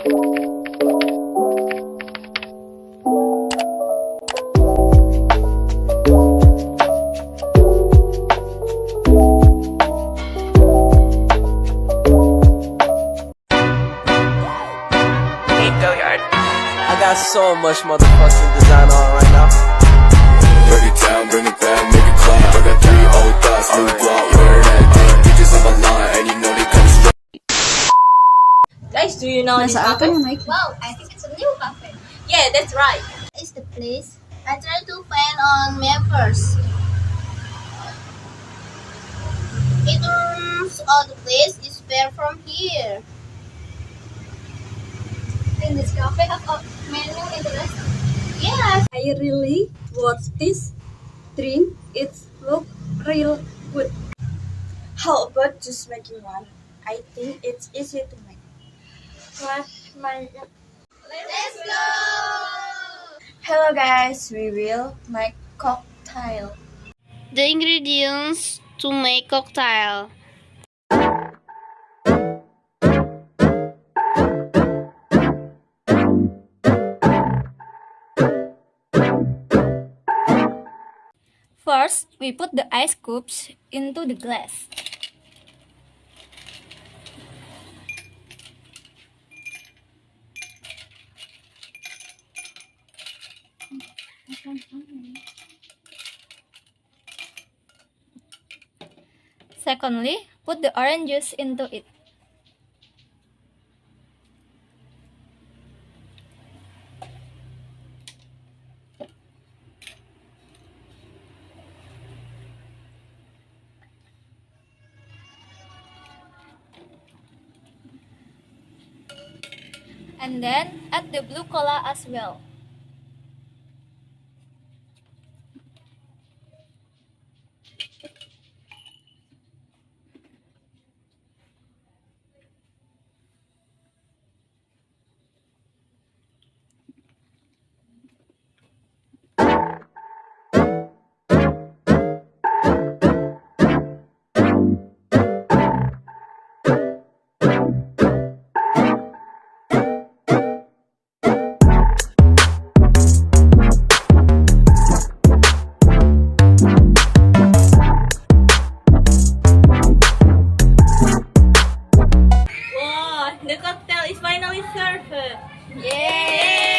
I got so much motherfucking design on right now. Break it down, bring it back, make it clap. I got 3 old thoughts, new block, where that thing. Bitches on my line, and you know they come straight. Guys, do you know this cafe? Wow, I think it's a new cafe. Yeah, that's right. It's the place I tried to find on mappers. It turns out the place is far from here. In this cafe have a menu in the restaurant. Yes. I really want this drink. It look real good. How about just making one? I think it's easy to make. Let's go! Hello guys, we will make cocktail. The ingredients to make cocktail. First, we put the ice cubes into the glass. Secondly, put the orange juice into it. And then add the blue cola as well. Wow, the cocktail is finally served. Yay!